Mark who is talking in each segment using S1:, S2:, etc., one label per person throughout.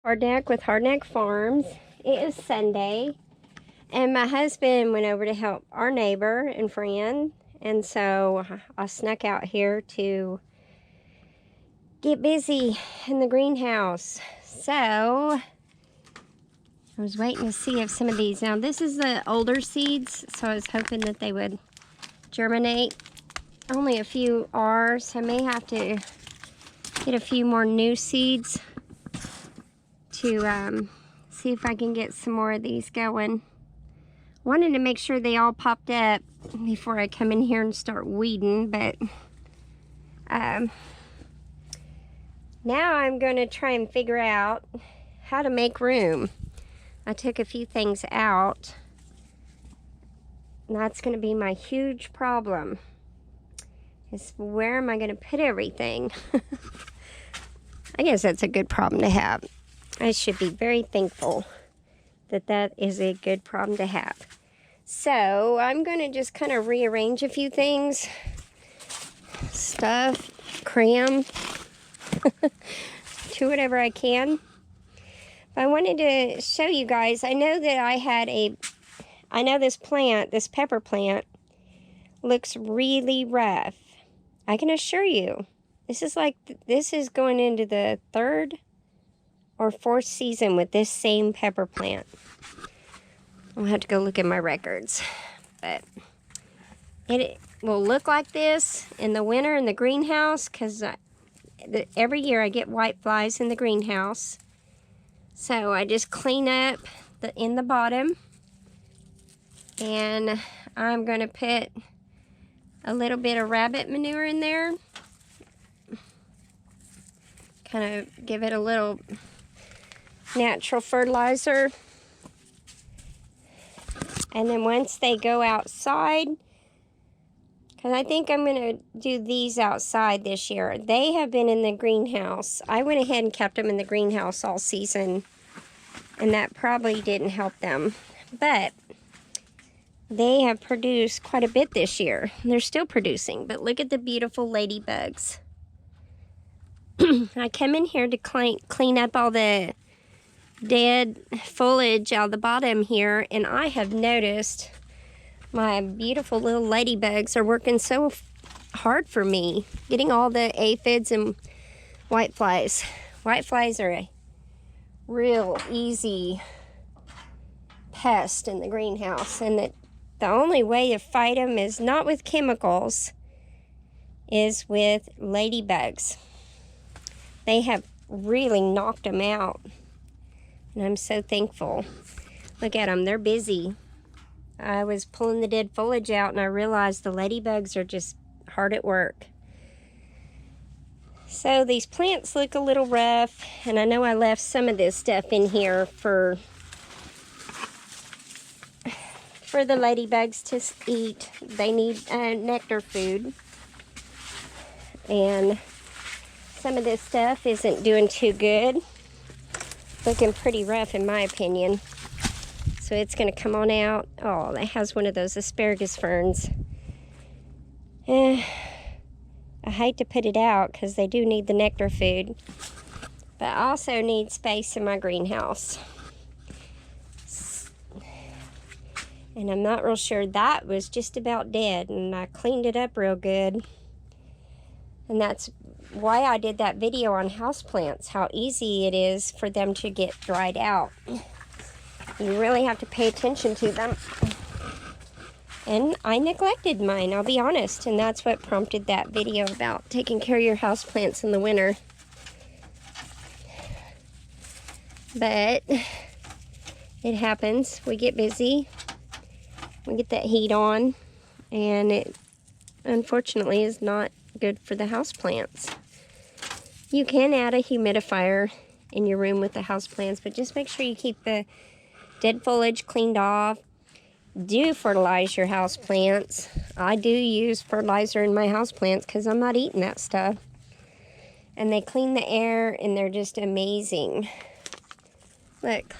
S1: Hardneck with Hardneck Farms. It is Sunday, and my husband went over to help our neighbor and friend, and so I snuck out here to get busy in the greenhouse. So I was waiting to see if some of these, now this is the older seeds, so I was hoping that they would germinate. Only a few are, so I may have to get a few more new seeds to see if I can get some more of these going. Wanted to make sure they all popped up before I come in here and start weeding, but now I'm going to try and figure out how to make room. I took a few things out, and that's going to be my huge problem, is where am I going to put everything? I guess that's a good problem to have. I should be very thankful that that is a good problem to have. So I'm going to just kind of rearrange a few things, stuff, cram, do whatever I can. But I wanted to show you guys, I know that I know this plant, this pepper plant, looks really rough. I can assure you, this is going into the third or fourth season with this same pepper plant. I'll have to go look at my records. But it will look like this in the winter in the greenhouse, because every year I get white flies in the greenhouse. So I just clean up in the bottom, and I'm going to put a little bit of rabbit manure in there. Kind of give it a little natural fertilizer. And then once they go outside, because I think I'm going to do these outside this year. They have been in the greenhouse. I went ahead and kept them in the greenhouse all season, and that probably didn't help them. But they have produced quite a bit this year. They're still producing, but look at the beautiful ladybugs. I come in here to clean up all the dead foliage out of the bottom here, and I have noticed my beautiful little ladybugs are working so hard for me, getting all the aphids and whiteflies. Whiteflies are a real easy pest in the greenhouse, and the only way to fight them is not with chemicals, is with ladybugs. They have really knocked them out, and I'm so thankful. Look at them, they're busy. I was pulling the dead foliage out, and I realized the ladybugs are just hard at work. So these plants look a little rough, and I know I left some of this stuff in here for the ladybugs to eat. They need nectar food, and some of this stuff isn't doing too good. Looking pretty rough in my opinion. So it's going to come on out. Oh, that has one of those asparagus ferns. I hate to put it out because they do need the nectar food. But I also need space in my greenhouse. And I'm not real sure. That was just about dead, and I cleaned it up real good. And that's why I did that video on houseplants, how easy it is for them to get dried out. You really have to pay attention to them. And I neglected mine, I'll be honest, and that's what prompted that video about taking care of your houseplants in the winter. But it happens. We get busy. We get that heat on, and it unfortunately is not good for the houseplants. You can add a humidifier in your room with the houseplants, but just make sure you keep the dead foliage cleaned off. Do fertilize your houseplants. I do use fertilizer in my houseplants because I'm not eating that stuff. And they clean the air, and they're just amazing. Look,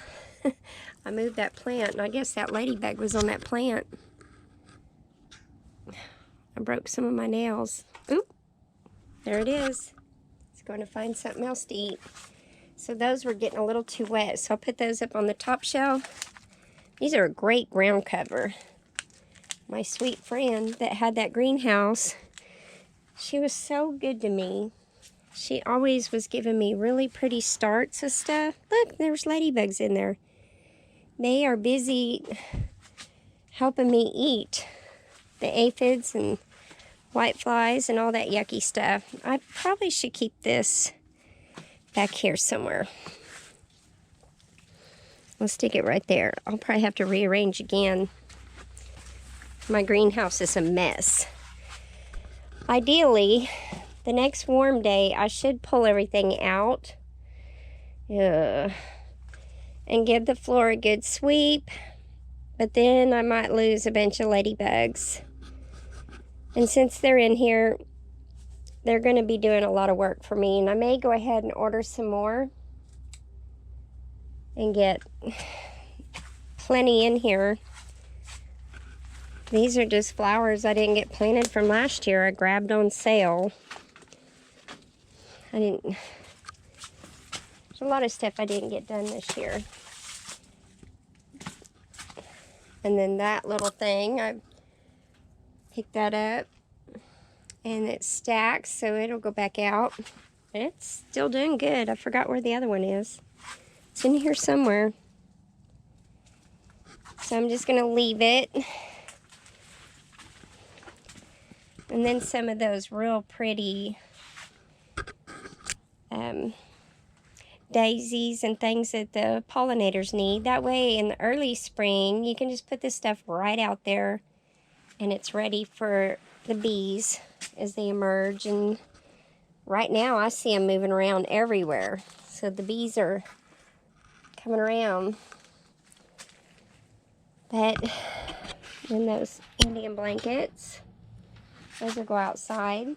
S1: I moved that plant, and I guess that ladybug was on that plant. I broke some of my nails. Oop, there it is. It's going to find something else to eat. So those were getting a little too wet, so I'll put those up on the top shelf. These are a great ground cover. My sweet friend that had that greenhouse, she was so good to me. She always was giving me really pretty starts of stuff. Look, there's ladybugs in there. They are busy helping me eat the aphids and whiteflies and all that yucky stuff. I probably should keep this back here somewhere. I'll stick it right there. I'll probably have to rearrange again. My greenhouse is a mess. Ideally, the next warm day, I should pull everything out and give the floor a good sweep, but then I might lose a bunch of ladybugs. And since they're in here, they're going to be doing a lot of work for me, and I may go ahead and order some more and get plenty in here. These are just flowers I didn't get planted from last year. I grabbed on sale. There's a lot of stuff I didn't get done this year. And then that little thing, I picked that up and it stacks, so it'll go back out. It's still doing good. I forgot where the other one is. It's in here somewhere. So I'm just gonna leave it. And then some of those real pretty daisies and things that the pollinators need. That way in the early spring, you can just put this stuff right out there and it's ready for the bees as they emerge. And right now I see them moving around everywhere. So the bees are coming around. But then those Indian blankets, those will go outside.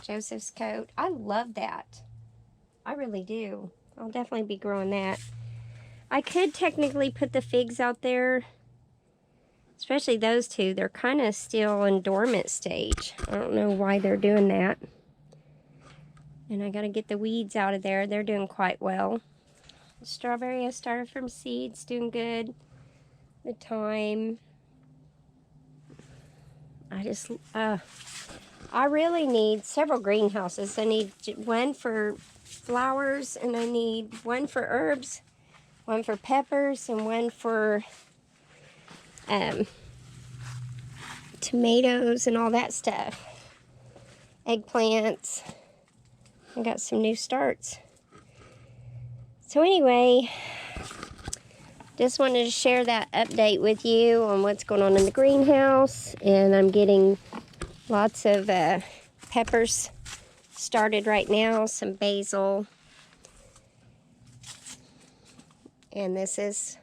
S1: Joseph's coat. I love that. I really do. I'll definitely be growing that. I could technically put the figs out there, especially those two. They're kind of still in dormant stage. I don't know why they're doing that. And I got to get the weeds out of there. They're doing quite well. The strawberry I started from seeds, doing good. The thyme. I really need several greenhouses. I need one for flowers, and I need one for herbs, one for peppers, and one for tomatoes and all that stuff. Eggplants. I got some new starts. So anyway, just wanted to share that update with you on what's going on in the greenhouse. And I'm getting lots of peppers started right now, some basil. And this is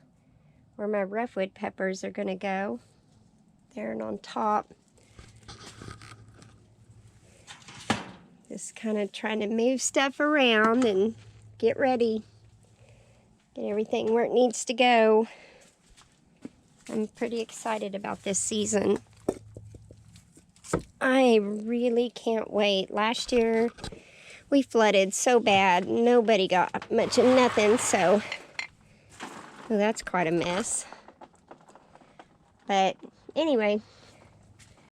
S1: where my roughwood peppers are going to go. There and on top. Just kind of trying to move stuff around and get ready. Get everything where it needs to go. I'm pretty excited about this season. I really can't wait. Last year we flooded so bad. Nobody got much of nothing, so well, that's quite a mess. But anyway,